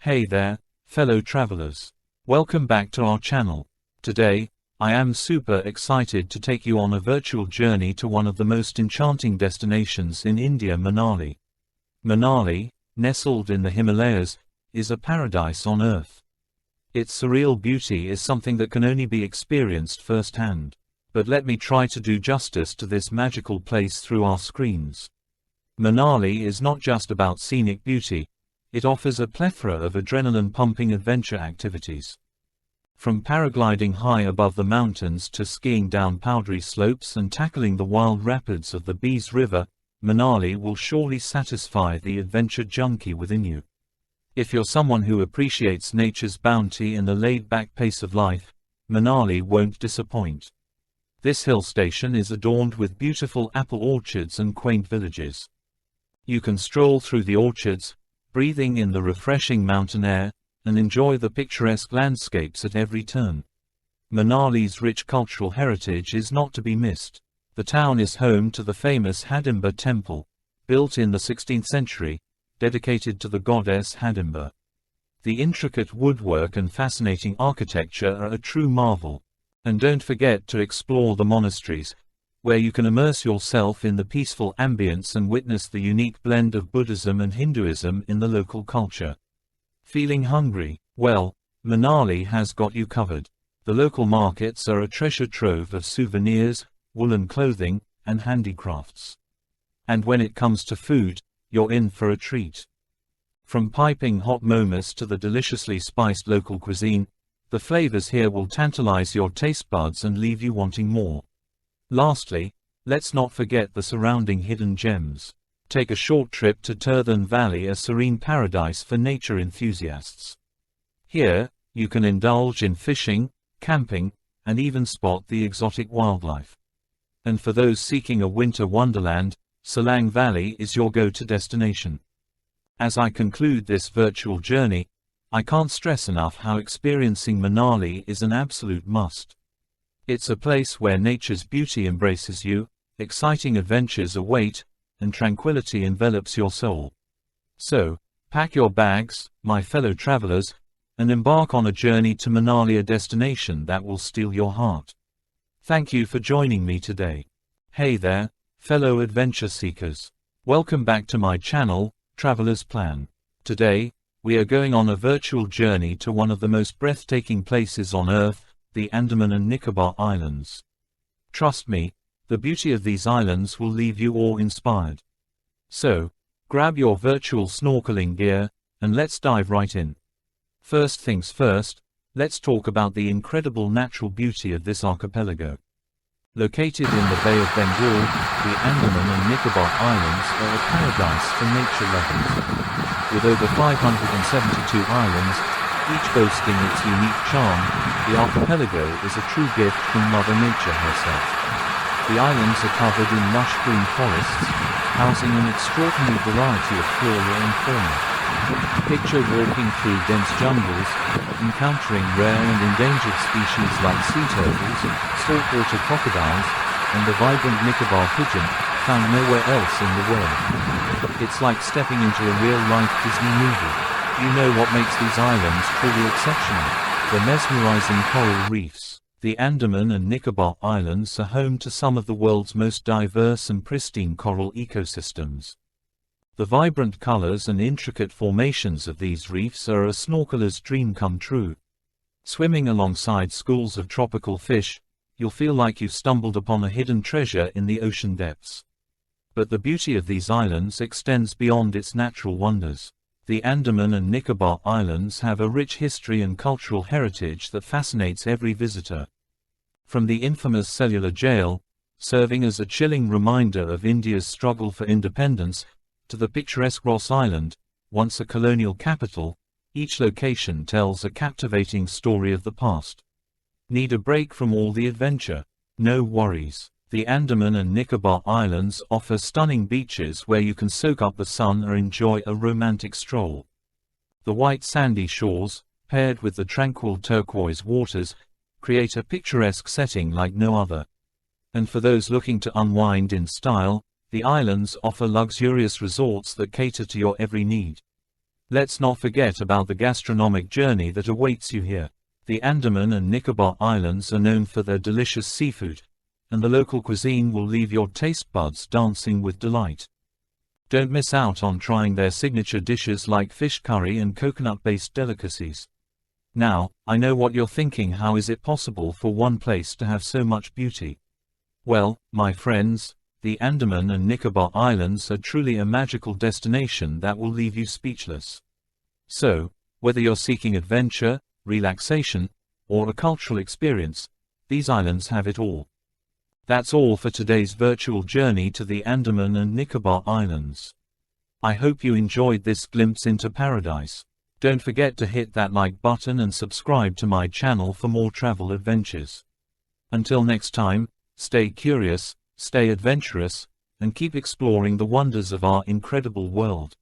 Hey there, fellow travelers. Welcome back to our channel. Today, I am super excited to take you on a virtual journey to one of the most enchanting destinations in India, Manali. Manali, nestled in the Himalayas, is a paradise on earth. Its surreal beauty is something that can only be experienced firsthand. But let me try to do justice to this magical place through our screens. Manali is not just about scenic beauty. It offers a plethora of adrenaline-pumping adventure activities. From paragliding high above the mountains to skiing down powdery slopes and tackling the wild rapids of the Beas River, Manali will surely satisfy the adventure junkie within you. If you're someone who appreciates nature's bounty and the laid-back pace of life, Manali won't disappoint. This hill station is adorned with beautiful apple orchards and quaint villages. You can stroll through the orchards, breathing in the refreshing mountain air, and enjoy the picturesque landscapes at every turn. Manali's rich cultural heritage is not to be missed. The town is home to the famous Hidimba temple, built in the 16th century, dedicated to the goddess Hidimba. The intricate woodwork and fascinating architecture are a true marvel. And don't forget to explore the monasteries, where you can immerse yourself in the peaceful ambience and witness the unique blend of Buddhism and Hinduism in the local culture. Feeling hungry? Well, Manali has got you covered. The local markets are a treasure trove of souvenirs, woolen clothing, and handicrafts. And when it comes to food, you're in for a treat. From piping hot momos to the deliciously spiced local cuisine, the flavors here will tantalize your taste buds and leave you wanting more. Lastly, let's not forget the surrounding hidden gems. Take a short trip to Tirthan Valley, a serene paradise for nature enthusiasts. Here, you can indulge in fishing, camping, and even spot the exotic wildlife. And for those seeking a winter wonderland, Solang Valley is your go-to destination. As I conclude this virtual journey, I can't stress enough how experiencing Manali is an absolute must. It's a place where nature's beauty embraces you, exciting adventures await, and tranquility envelops your soul. So, pack your bags, my fellow travelers, and embark on a journey to Manali, a destination that will steal your heart. Thank you for joining me today. Hey there, fellow adventure seekers. Welcome back to my channel, Traveler's Plan. Today, we are going on a virtual journey to one of the most breathtaking places on Earth, the Andaman and Nicobar Islands. Trust me, the beauty of these islands will leave you awe-inspired. So, grab your virtual snorkeling gear, and let's dive right in. First things first, let's talk about the incredible natural beauty of this archipelago. Located in the Bay of Bengal, the Andaman and Nicobar Islands are a paradise for nature lovers. With over 572 islands, each boasting its unique charm, the archipelago is a true gift from Mother Nature herself. The islands are covered in lush green forests, housing an extraordinary variety of flora and fauna. Picture walking through dense jungles, encountering rare and endangered species like sea turtles, saltwater crocodiles, and the vibrant Nicobar pigeon, found nowhere else in the world. It's like stepping into a real-life Disney movie. You know what makes these islands truly exceptional? The mesmerizing coral reefs. The Andaman and Nicobar Islands are home to some of the world's most diverse and pristine coral ecosystems. The vibrant colors and intricate formations of these reefs are a snorkeler's dream come true. Swimming alongside schools of tropical fish, you'll feel like you've stumbled upon a hidden treasure in the ocean depths. But the beauty of these islands extends beyond its natural wonders. The Andaman and Nicobar Islands have a rich history and cultural heritage that fascinates every visitor. From the infamous cellular jail, serving as a chilling reminder of India's struggle for independence, to the picturesque Ross Island, once a colonial capital, each location tells a captivating story of the past. Need a break from all the adventure? No worries. The Andaman and Nicobar Islands offer stunning beaches where you can soak up the sun or enjoy a romantic stroll. The white sandy shores, paired with the tranquil turquoise waters, create a picturesque setting like no other. And for those looking to unwind in style, the islands offer luxurious resorts that cater to your every need. Let's not forget about the gastronomic journey that awaits you here. The Andaman and Nicobar Islands are known for their delicious seafood, and the local cuisine will leave your taste buds dancing with delight. Don't miss out on trying their signature dishes like fish curry and coconut-based delicacies. Now, I know what you're thinking: how is it possible for one place to have so much beauty? Well, my friends, the Andaman and Nicobar Islands are truly a magical destination that will leave you speechless. So, whether you're seeking adventure, relaxation, or a cultural experience, these islands have it all. That's all for today's virtual journey to the Andaman and Nicobar Islands. I hope you enjoyed this glimpse into paradise. Don't forget to hit that like button and subscribe to my channel for more travel adventures. Until next time, stay curious, stay adventurous, and keep exploring the wonders of our incredible world.